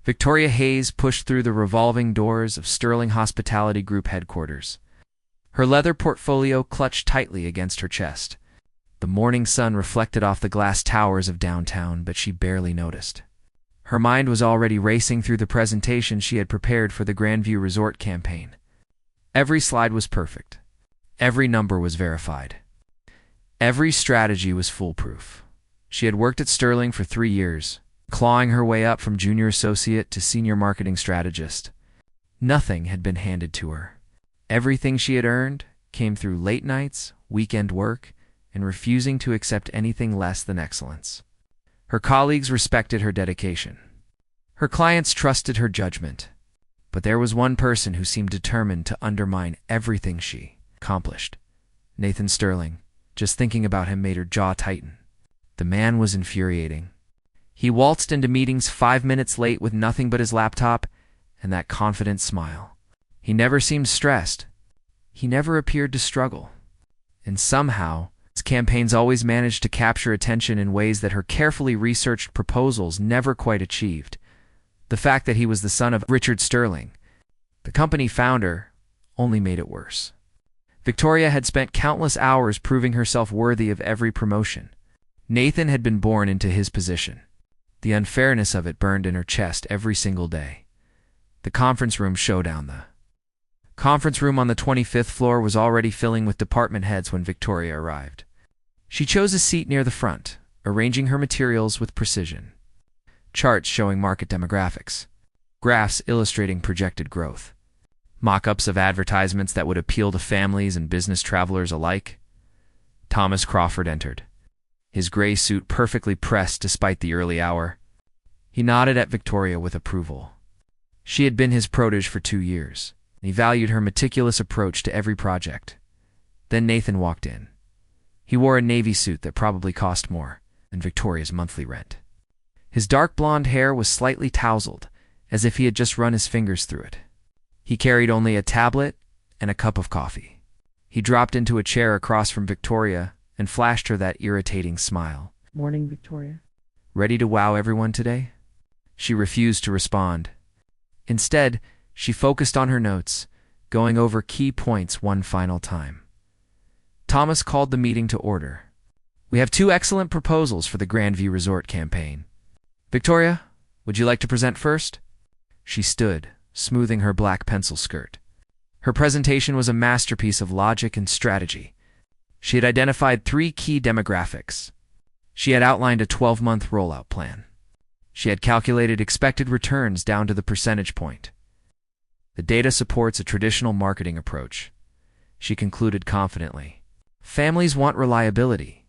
Victoria Hayes pushed through the revolving doors of Sterling Hospitality Group headquarters. Her leather portfolio clutched tightly against her chest. The morning sun reflected off the glass towers of downtown, but she barely noticed. Her mind was already racing through the presentation she had prepared for the Grandview Resort campaign. Every slide was perfect. Every number was verified. Every strategy was foolproof. She had worked at Sterling for 3 years, clawing her way up from junior associate to senior marketing strategist. Nothing had been handed to her. Everything she had earned came through late nights, weekend work, and refusing to accept anything less than excellence. Her colleagues respected her dedication. Her clients trusted her judgment. But there was one person who seemed determined to undermine everything she accomplished. Nathan Sterling. Just thinking about him made her jaw tighten. The man was infuriating. He waltzed into meetings 5 minutes late with nothing but his laptop and that confident smile. He never seemed stressed. He never appeared to struggle. And somehow, his campaigns always managed to capture attention in ways that her carefully researched proposals never quite achieved. The fact that he was the son of Richard Sterling, the company founder, only made it worse. Victoria had spent countless hours proving herself worthy of every promotion. Nathan had been born into his position. The unfairness of it burned in her chest every single day. The conference room showdown. The conference room on the 25th floor was already filling with department heads when Victoria arrived. She chose a seat near the front, arranging her materials with precision. Charts showing market demographics, graphs illustrating projected growth, mock-ups of advertisements that would appeal to families and business travelers alike. Thomas Crawford entered, his gray suit perfectly pressed despite the early hour. He nodded at Victoria with approval. She had been his protege for 2 years, and he valued her meticulous approach to every project. Then Nathan walked in. He wore a navy suit that probably cost more than Victoria's monthly rent. His dark blonde hair was slightly tousled, as if he had just run his fingers through it. He carried only a tablet and a cup of coffee. He dropped into a chair across from Victoria and flashed her that irritating smile. Morning, Victoria. Ready to wow everyone today? She refused to respond. Instead, she focused on her notes, going over key points one final time. Thomas called the meeting to order. We have 2 excellent proposals for the Grandview Resort campaign. Victoria, would you like to present first? She stood, smoothing her black pencil skirt. Her presentation was a masterpiece of logic and strategy. She had identified 3 key demographics. She had outlined a 12-month rollout plan. She had calculated expected returns down to the percentage point. The data supports a traditional marketing approach. She concluded confidently. Families want reliability.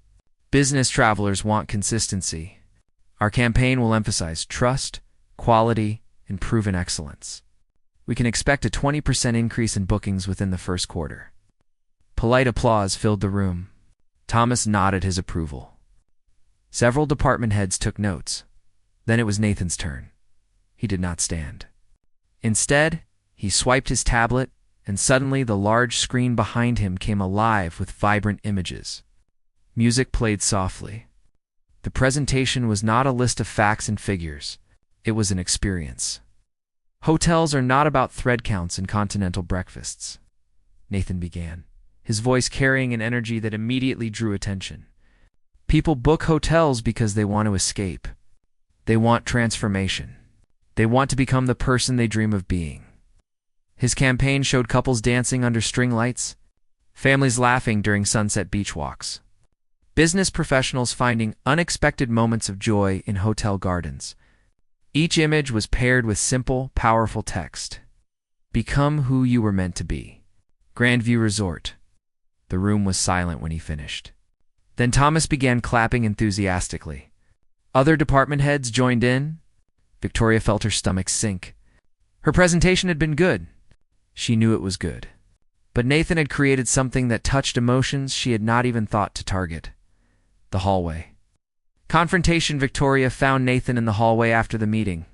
Business travelers want consistency. Our campaign will emphasize trust, quality, and proven excellence. We can expect a 20% increase in bookings within the first quarter. Polite applause filled the room. Thomas nodded his approval. Several department heads took notes. Then it was Nathan's turn. He did not stand. Instead, he swiped his tablet, and suddenly the large screen behind him came alive with vibrant images. Music played softly. The presentation was not a list of facts and figures. It was an experience. Hotels are not about thread counts and continental breakfasts, Nathan began, his voice carrying an energy that immediately drew attention. People book hotels because they want to escape. They want transformation. They want to become the person they dream of being. His campaign showed couples dancing under string lights, families laughing during sunset beach walks, business professionals finding unexpected moments of joy in hotel gardens. Each image was paired with simple, powerful text. Become who you were meant to be. Grandview Resort. The room was silent when he finished. Then Thomas began clapping enthusiastically. Other department heads joined in. Victoria felt her stomach sink. Her presentation had been good. She knew it was good. But Nathan had created something that touched emotions she had not even thought to target. The hallway. Confrontation. Victoria found Nathan in the hallway after the meeting.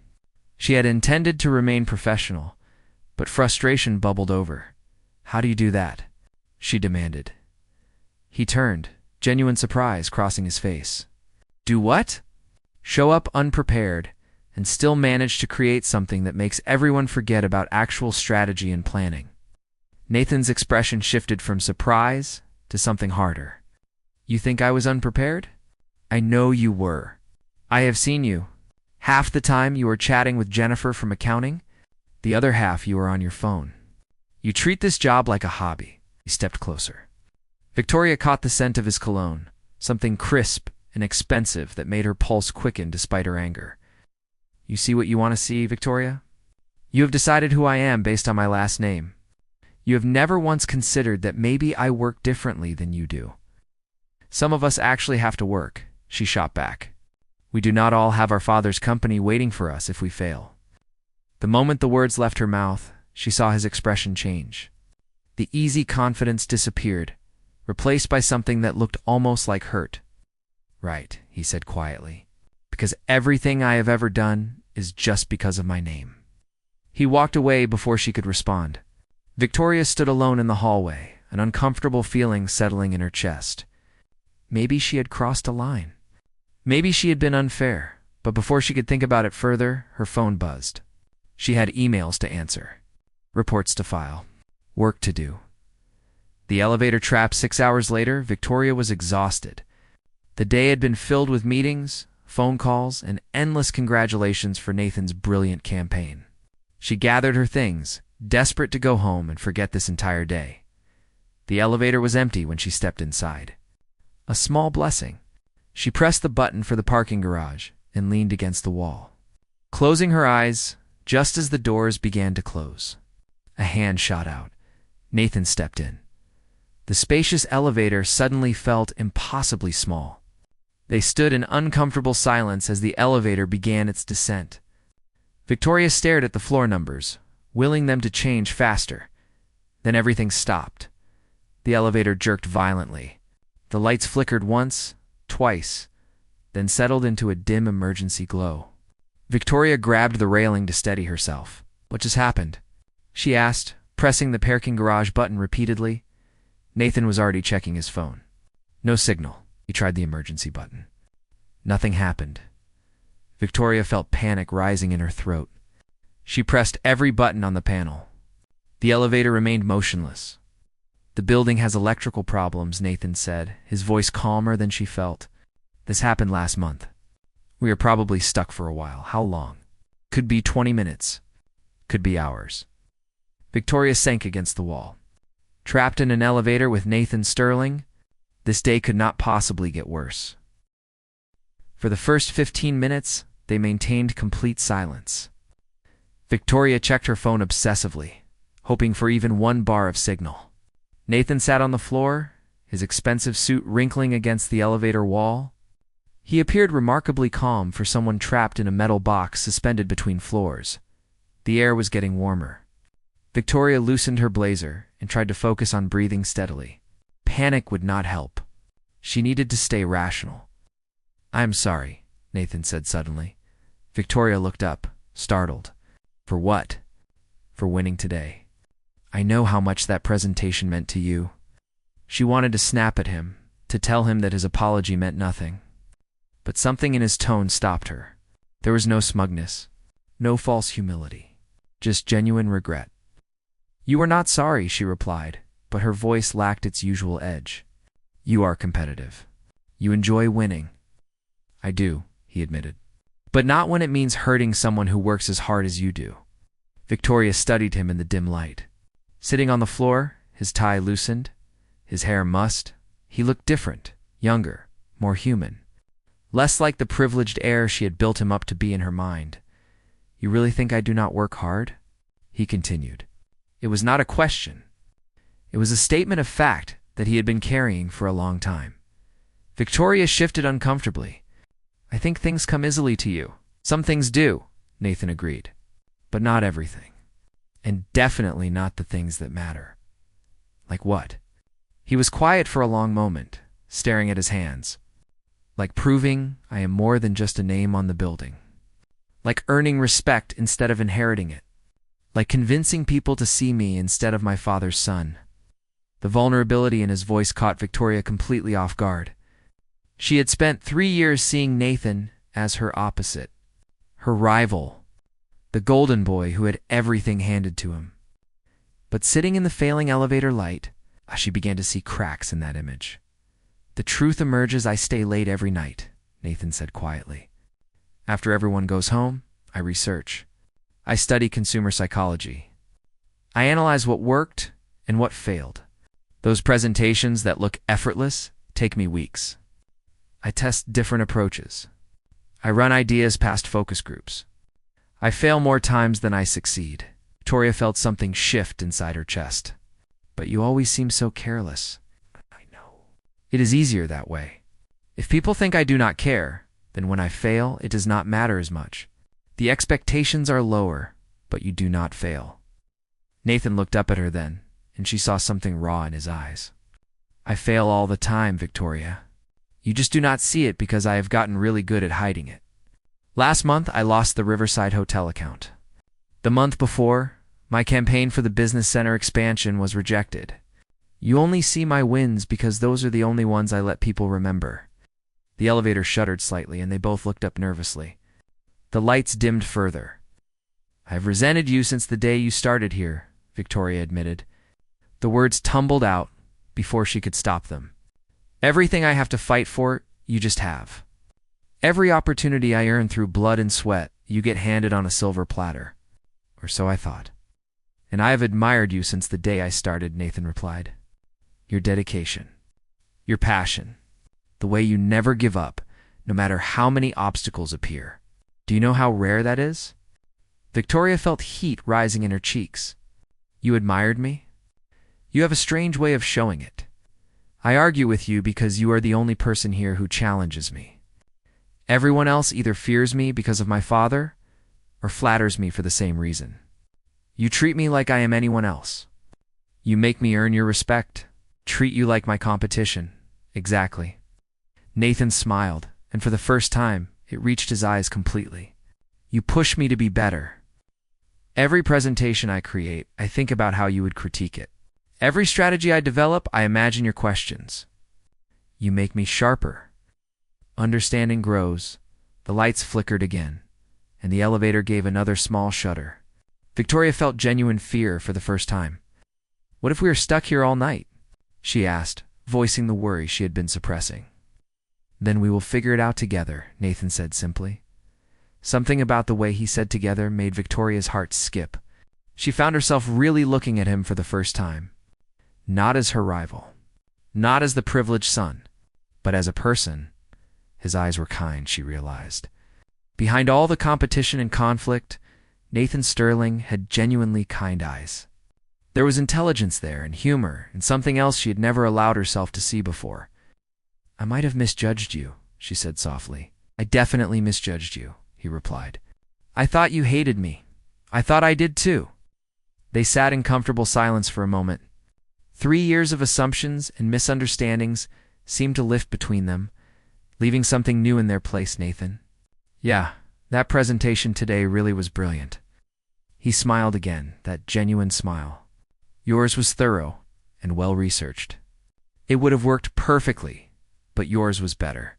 She had intended to remain professional, but frustration bubbled over. How do you do that? She demanded. He turned, genuine surprise crossing his face. Do what? Show up unprepared and still manage to create something that makes everyone forget about actual strategy and planning. Nathan's expression shifted from surprise to something harder. You think I was unprepared? I know you were. I have seen you. Half the time you were chatting with Jennifer from accounting, the other half you were on your phone. You treat this job like a hobby. He stepped closer. Victoria caught the scent of his cologne, something crisp and expensive that made her pulse quicken despite her anger. You see what you want to see, Victoria? You have decided who I am based on my last name. You have never once considered that maybe I work differently than you do. Some of us actually have to work, she shot back. We do not all have our father's company waiting for us if we fail. The moment the words left her mouth, she saw his expression change. The easy confidence disappeared, replaced by something that looked almost like hurt. Right, he said quietly, because everything I have ever done is just because of my name. He walked away before she could respond. Victoria stood alone in the hallway, an uncomfortable feeling settling in her chest. Maybe she had crossed a line. Maybe she had been unfair, but before she could think about it further, her phone buzzed. She had emails to answer, reports to file, work to do. The elevator trap 6 hours later, Victoria was exhausted. The day had been filled with meetings, phone calls, and endless congratulations for Nathan's brilliant campaign. She gathered her things, desperate to go home and forget this entire day. The elevator was empty when she stepped inside. A small blessing. She pressed the button for the parking garage and leaned against the wall, closing her eyes just as the doors began to close. A hand shot out. Nathan stepped in. The spacious elevator suddenly felt impossibly small. They stood in uncomfortable silence as the elevator began its descent. Victoria stared at the floor numbers, willing them to change faster. Then everything stopped. The elevator jerked violently. The lights flickered once, twice, then settled into a dim emergency glow. Victoria grabbed the railing to steady herself. What just happened? She asked, pressing the parking garage button repeatedly. Nathan was already checking his phone. No signal. He tried the emergency button. Nothing happened. Victoria felt panic rising in her throat. She pressed every button on the panel. The elevator remained motionless. The building has electrical problems, Nathan said, his voice calmer than she felt. This happened last month. We are probably stuck for a while. How long? Could be 20 minutes. Could be hours. Victoria sank against the wall. Trapped in an elevator with Nathan Sterling, this day could not possibly get worse. For the first 15 minutes, they maintained complete silence. Victoria checked her phone obsessively, hoping for even one bar of signal. Nathan sat on the floor, his expensive suit wrinkling against the elevator wall. He appeared remarkably calm for someone trapped in a metal box suspended between floors. The air was getting warmer. Victoria loosened her blazer and tried to focus on breathing steadily. Panic would not help. She needed to stay rational. "I'm sorry," Nathan said suddenly. Victoria looked up, startled. "For what?" "For winning today. I know how much that presentation meant to you." She wanted to snap at him, to tell him that his apology meant nothing. But something in his tone stopped her. There was no smugness, no false humility, just genuine regret. "You are not sorry," she replied, but her voice lacked its usual edge. "You are competitive. You enjoy winning." "I do," he admitted. "But not when it means hurting someone who works as hard as you do." Victoria studied him in the dim light. Sitting on the floor, his tie loosened, his hair mussed, he looked different, younger, more human. Less like the privileged heir she had built him up to be in her mind. "You really think I do not work hard?" he continued. It was not a question. It was a statement of fact that he had been carrying for a long time. Victoria shifted uncomfortably. "I think things come easily to you." "Some things do," Nathan agreed. "But not everything. And definitely not the things that matter." "Like what?" He was quiet for a long moment, staring at his hands. "Like proving I am more than just a name on the building. Like earning respect instead of inheriting it. Like convincing people to see me instead of my father's son." The vulnerability in his voice caught Victoria completely off guard. She had spent 3 years seeing Nathan as her opposite. her rival, the golden boy who had everything handed to him. But sitting in the failing elevator light, she began to see cracks in that image. "The truth emerges. I stay late every night," Nathan said quietly. "After everyone goes home, I research. I study consumer psychology. I analyze what worked and what failed. Those presentations that look effortless take me weeks. I test different approaches. I run ideas past focus groups. I fail more times than I succeed." Victoria felt something shift inside her chest. "But you always seem so careless." "I know. It is easier that way. If people think I do not care, then when I fail, it does not matter as much. The expectations are lower, but you do not fail." Nathan looked up at her then, and she saw something raw in his eyes. "I fail all the time, Victoria. You just do not see it because I have gotten really good at hiding it. Last month, I lost the Riverside Hotel account. The month before, my campaign for the business center expansion was rejected. You only see my wins because those are the only ones I let people remember." The elevator shuddered slightly, and they both looked up nervously. The lights dimmed further. "I've resented you since the day you started here," Victoria admitted. The words tumbled out before she could stop them. "Everything I have to fight for, you just have. Every opportunity I earn through blood and sweat, you get handed on a silver platter. Or so I thought. And I have admired you since the day I started," Nathan replied. "Your dedication, your passion, the way you never give up, no matter how many obstacles appear. Do you know how rare that is?" Victoria felt heat rising in her cheeks. "You admired me? You have a strange way of showing it. I argue with you because you are the only person here who challenges me. Everyone else either fears me because of my father or flatters me for the same reason. You treat me like I am anyone else. You make me earn your respect, treat you like my competition." "Exactly." Nathan smiled, and for the first time, it reached his eyes completely. "You push me to be better. Every presentation I create, I think about how you would critique it. Every strategy I develop, I imagine your questions. You make me sharper." Understanding grows. The lights flickered again, and the elevator gave another small shudder. Victoria felt genuine fear for the first time. "What if we are stuck here all night?" she asked, voicing the worry she had been suppressing. "Then we will figure it out together," Nathan said simply. Something about the way he said together made Victoria's heart skip. She found herself really looking at him for the first time. Not as her rival, not as the privileged son, but as a person. His eyes were kind, she realized. Behind all the competition and conflict, Nathan Sterling had genuinely kind eyes. There was intelligence there, and humor, and something else she had never allowed herself to see before. "I might have misjudged you," she said softly. "I definitely misjudged you," he replied. "I thought you hated me. I thought I did too." They sat in comfortable silence for a moment. 3 years of assumptions and misunderstandings seemed to lift between them, leaving something new in their place. "Nathan, yeah, that presentation today really was brilliant." He smiled again, that genuine smile. "Yours was thorough and well-researched. It would have worked perfectly, but yours was better."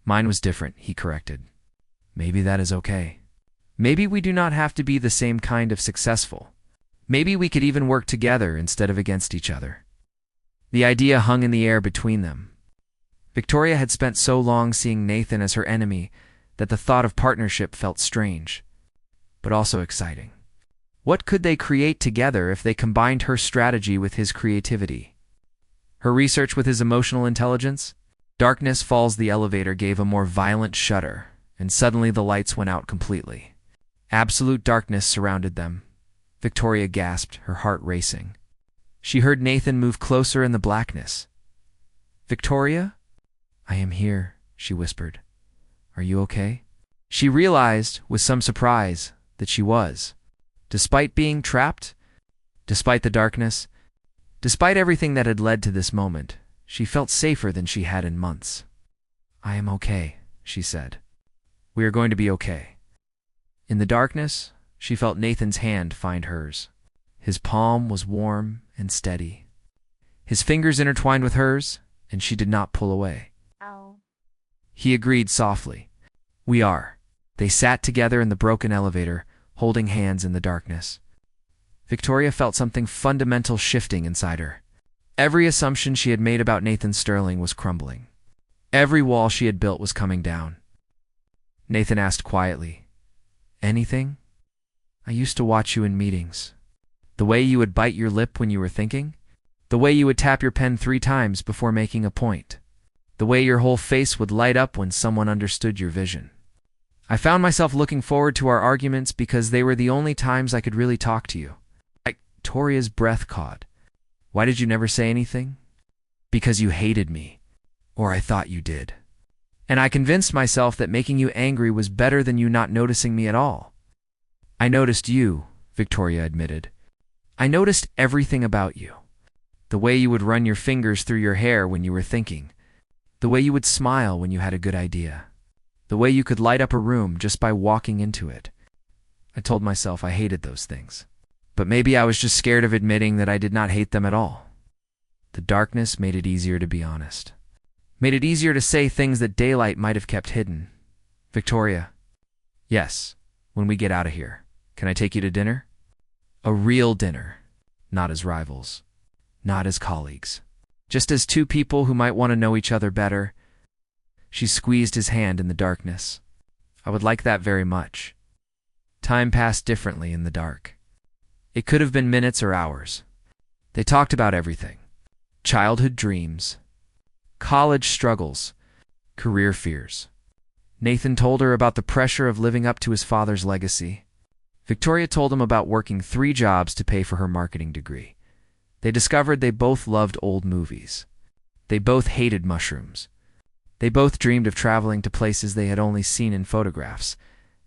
"Mine was different," he corrected. "Maybe that is okay. Maybe we do not have to be the same kind of successful. Maybe we could even work together instead of against each other." The idea hung in the air between them. Victoria had spent so long seeing Nathan as her enemy that the thought of partnership felt strange, but also exciting. What could they create together if they combined her strategy with his creativity? Her research with his emotional intelligence? Darkness Falls. The elevator gave a more violent shudder, and suddenly the lights went out completely. Absolute darkness surrounded them. Victoria gasped, her heart racing. She heard Nathan move closer in the blackness. "Victoria?" "I am here," she whispered. "Are you okay?" She realized, with some surprise, that she was. Despite being trapped, despite the darkness, despite everything that had led to this moment, she felt safer than she had in months. "I am okay," she said. "We are going to be okay." In the darkness, she felt Nathan's hand find hers. His palm was warm and steady. His fingers intertwined with hers, and she did not pull away. "Ow." He agreed softly. "We are. They sat together in the broken elevator, holding hands in the darkness. Victoria felt something fundamental shifting inside her. Every assumption she had made about Nathan Sterling was crumbling. Every wall she had built was coming down. Nathan asked quietly, "Anything? I used to watch you in meetings. The way you would bite your lip when you were thinking? The way you would tap your pen 3 times before making a point? The way your whole face would light up when someone understood your vision? I found myself looking forward to our arguments because they were the only times I could really talk to you." Victoria's breath caught. "Why did you never say anything?" "Because you hated me. Or I thought you did. And I convinced myself that making you angry was better than you not noticing me at all." "I noticed you," Victoria admitted. "I noticed everything about you. The way you would run your fingers through your hair when you were thinking. The way you would smile when you had a good idea. The way you could light up a room just by walking into it. I told myself I hated those things. But maybe I was just scared of admitting that I did not hate them at all. The darkness made it easier to be honest. Made it easier to say things that daylight might have kept hidden." "Victoria." "Yes, when we get out of here. Can I take you to dinner?" "A real dinner. Not as rivals. Not as colleagues. Just as 2 people who might want to know each other better." She squeezed his hand in the darkness. "I would like that very much." Time passed differently in the dark. It could have been minutes or hours. They talked about everything. Childhood dreams, college struggles, career fears. Nathan told her about the pressure of living up to his father's legacy. Victoria told him about working 3 jobs to pay for her marketing degree. They discovered they both loved old movies. They both hated mushrooms. They both dreamed of traveling to places they had only seen in photographs.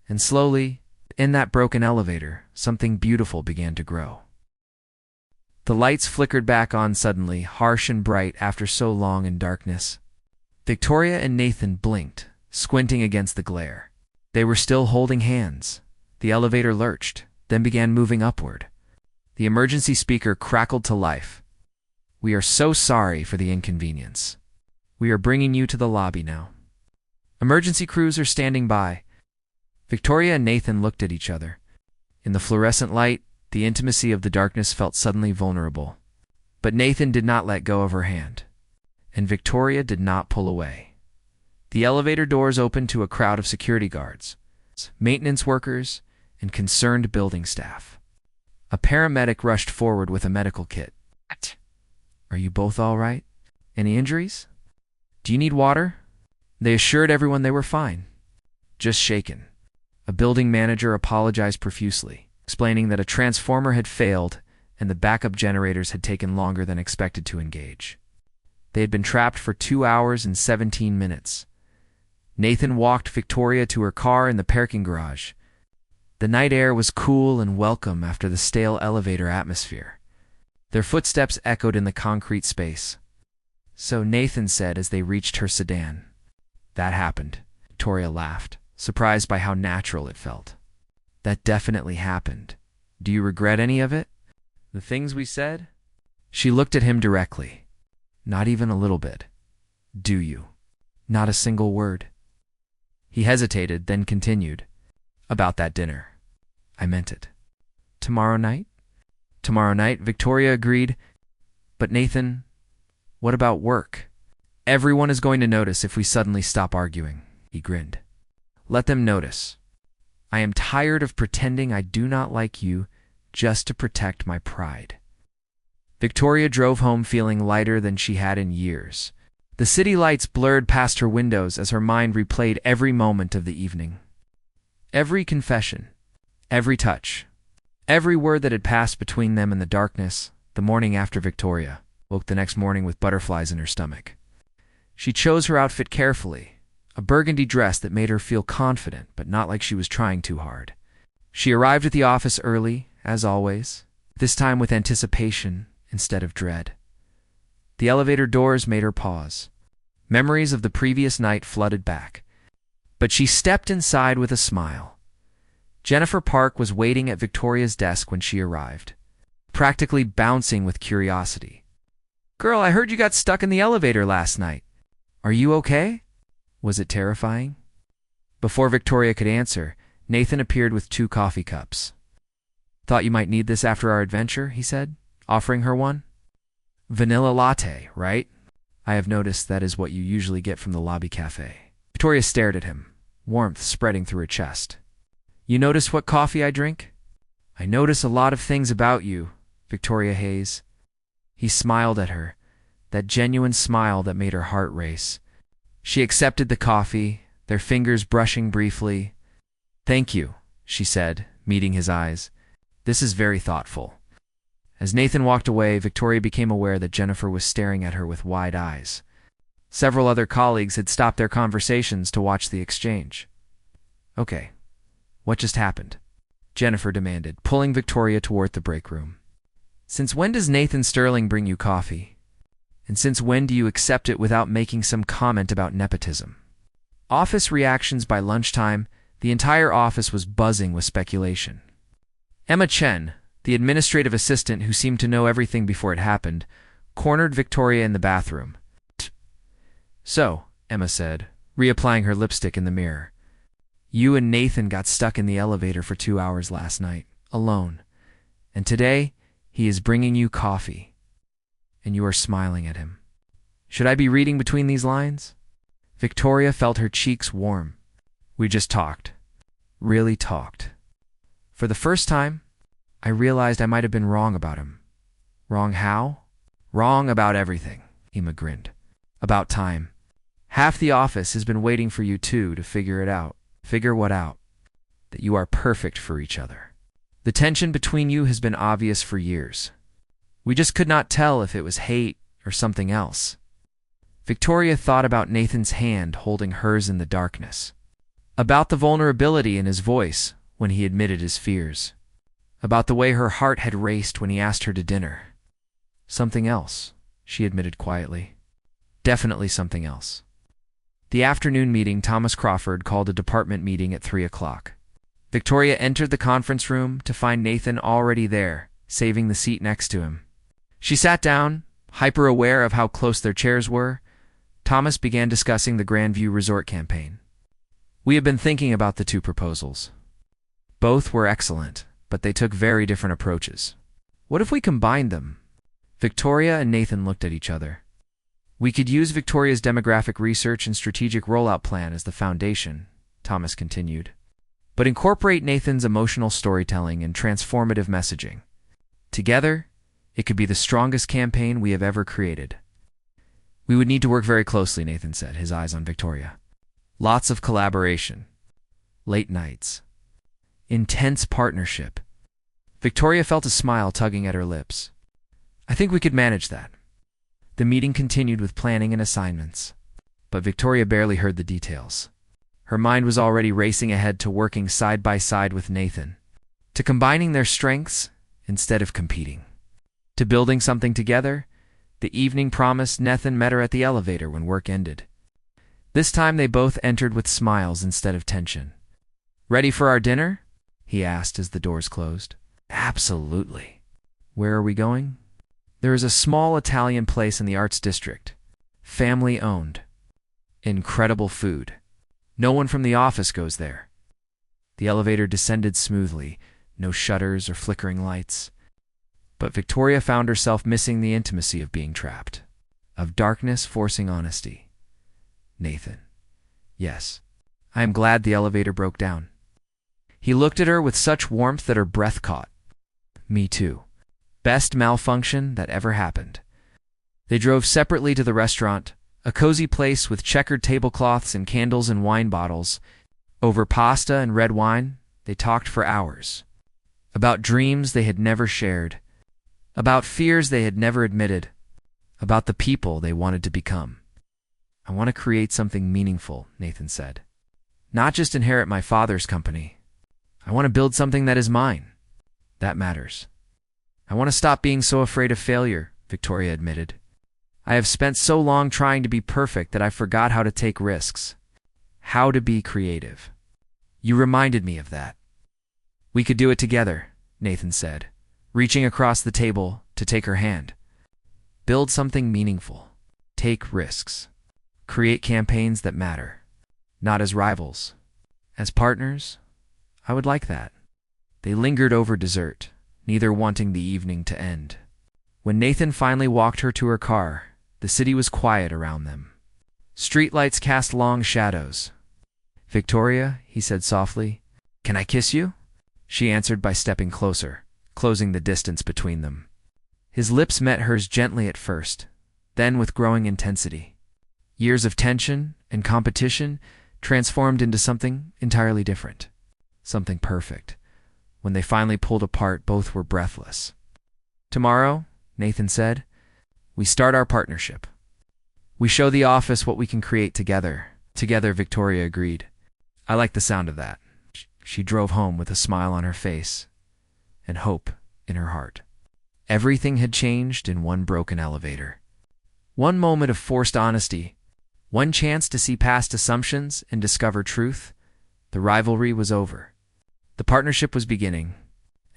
And slowly, in that broken elevator, something beautiful began to grow. The lights flickered back on suddenly, harsh and bright after so long in darkness. Victoria and Nathan blinked, squinting against the glare. They were still holding hands. The elevator lurched, then began moving upward. The emergency speaker crackled to life. "We are so sorry for the inconvenience. We are bringing you to the lobby now. Emergency crews are standing by." Victoria and Nathan looked at each other. In the fluorescent light, the intimacy of the darkness felt suddenly vulnerable. But Nathan did not let go of her hand. And Victoria did not pull away. The elevator doors opened to a crowd of security guards, maintenance workers, and concerned building staff. A paramedic rushed forward with a medical kit. "Are you both all right? Any injuries? Do you need water?" They assured everyone they were fine. Just shaken. A building manager apologized profusely, explaining that a transformer had failed and the backup generators had taken longer than expected to engage. They had been trapped for 2 hours and 17 minutes. Nathan walked Victoria to her car in the parking garage. The night air was cool and welcome after the stale elevator atmosphere. Their footsteps echoed in the concrete space. "So," Nathan said as they reached her sedan. "That happened." Victoria laughed, surprised by how natural it felt. "That definitely happened. Do you regret any of it? The things we said?" She looked at him directly. "Not even a little bit. Do you? Not a single word?" He hesitated, then continued. "About that dinner. I meant it." "Tomorrow night?" "Tomorrow night," Victoria agreed. "But Nathan, what about work? Everyone is going to notice if we suddenly stop arguing." He grinned. "Let them notice. I am tired of pretending I do not like you just to protect my pride." Victoria drove home feeling lighter than she had in years. The city lights blurred past her windows as her mind replayed every moment of the evening. Every confession, every touch, every word that had passed between them in the darkness, the morning after Victoria woke the next morning with butterflies in her stomach. She chose her outfit carefully, a burgundy dress that made her feel confident but not like she was trying too hard. She arrived at the office early, as always, this time with anticipation instead of dread. The elevator doors made her pause. Memories of the previous night flooded back. But she stepped inside with a smile. Jennifer Park was waiting at Victoria's desk when she arrived, practically bouncing with curiosity. "Girl, I heard you got stuck in the elevator last night. Are you okay? Was it terrifying?" Before Victoria could answer, Nathan appeared with 2 coffee cups. "Thought you might need this after our adventure," he said, offering her one. "Vanilla latte, right? I have noticed that is what you usually get from the lobby cafe." Victoria stared at him, warmth spreading through her chest. "You notice what coffee I drink?" "I notice a lot of things about you, Victoria Hayes." He smiled at her, that genuine smile that made her heart race. She accepted the coffee, their fingers brushing briefly. "Thank you," she said, meeting his eyes. "This is very thoughtful." As Nathan walked away, Victoria became aware that Jennifer was staring at her with wide eyes. Several other colleagues had stopped their conversations to watch the exchange. "Okay, what just happened?" Jennifer demanded, pulling Victoria toward the break room. "Since when does Nathan Sterling bring you coffee? And since when do you accept it without making some comment about nepotism?" Office reactions by lunchtime, the entire office was buzzing with speculation. Emma Chen, the administrative assistant who seemed to know everything before it happened, cornered Victoria in the bathroom. "So," Emma said, reapplying her lipstick in the mirror, "you and Nathan got stuck in the elevator for 2 hours last night, alone. And today, he is bringing you coffee. And you are smiling at him. Should I be reading between these lines?" Victoria felt her cheeks warm. "We just talked. Really talked. For the first time, I realized I might have been wrong about him." "Wrong how?" "Wrong about everything," Emma grinned. "About time. Half the office has been waiting for you two to figure it out." "Figure what out?" "That you are perfect for each other. The tension between you has been obvious for years. We just could not tell if it was hate or something else." Victoria thought about Nathan's hand holding hers in the darkness. About the vulnerability in his voice when he admitted his fears. About the way her heart had raced when he asked her to dinner. "Something else," she admitted quietly. "Definitely something else." The afternoon meeting, Thomas Crawford called a department meeting at 3 o'clock. Victoria entered the conference room to find Nathan already there, saving the seat next to him. She sat down, hyper-aware of how close their chairs were. Thomas began discussing the Grandview Resort campaign. "We have been thinking about the 2 proposals. Both were excellent, but they took very different approaches. What if we combined them?" Victoria and Nathan looked at each other. "We could use Victoria's demographic research and strategic rollout plan as the foundation," Thomas continued, "but incorporate Nathan's emotional storytelling and transformative messaging. Together, it could be the strongest campaign we have ever created." "We would need to work very closely," Nathan said, his eyes on Victoria. "Lots of collaboration. Late nights. Intense partnership." Victoria felt a smile tugging at her lips. "I think we could manage that." The meeting continued with planning and assignments, but Victoria barely heard the details. Her mind was already racing ahead to working side by side with Nathan, to combining their strengths instead of competing, to building something together. The evening promised. Nathan met her at the elevator when work ended. This time they both entered with smiles instead of tension. "Ready for our dinner?" he asked as the doors closed. "Absolutely." "Where are we going?" "There is a small Italian place in the Arts District. Family-owned. Incredible food. No one from the office goes there." The elevator descended smoothly, no shutters or flickering lights. But Victoria found herself missing the intimacy of being trapped, of darkness forcing honesty. "Nathan." "Yes. I am glad the elevator broke down." He looked at her with such warmth that her breath caught. "Me too. Best malfunction that ever happened." They drove separately to the restaurant, a cozy place with checkered tablecloths and candles and wine bottles. Over pasta and red wine, they talked for hours. About dreams they had never shared. About fears they had never admitted. About the people they wanted to become. "I want to create something meaningful," Nathan said. "Not just inherit my father's company. I want to build something that is mine. That matters." "I want to stop being so afraid of failure," Victoria admitted. "I have spent so long trying to be perfect that I forgot how to take risks. How to be creative. You reminded me of that." "We could do it together," Nathan said, reaching across the table to take her hand. "Build something meaningful. Take risks. Create campaigns that matter. Not as rivals, As partners, I would like that. They lingered over dessert, neither wanting the evening to end. When Nathan finally walked her to her car, the city was quiet around them. Streetlights cast long shadows. "Victoria," he said softly, "can I kiss you?" She answered by stepping closer, closing the distance between them. His lips met hers gently at first, then with growing intensity. Years of tension and competition transformed into something entirely different, something perfect. When they finally pulled apart, both were breathless. "Tomorrow," Nathan said, "we start our partnership. We show the office what we can create together." "Together," Victoria agreed. "I like the sound of that." She drove home with a smile on her face and hope in her heart. Everything had changed in one broken elevator. One moment of forced honesty, one chance to see past assumptions and discover truth. The rivalry was over. The partnership was beginning,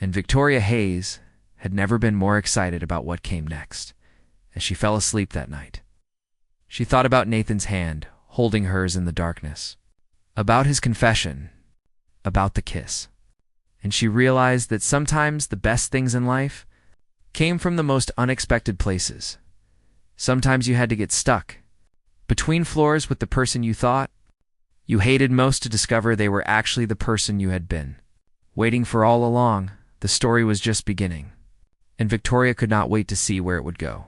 and Victoria Hayes had never been more excited about what came next. As she fell asleep that night, she thought about Nathan's hand holding hers in the darkness, about his confession, about the kiss. And she realized that sometimes the best things in life came from the most unexpected places. Sometimes you had to get stuck between floors with the person you thought you hated most to discover they were actually the person you had been waiting for all along. The story was just beginning, and Victoria could not wait to see where it would go.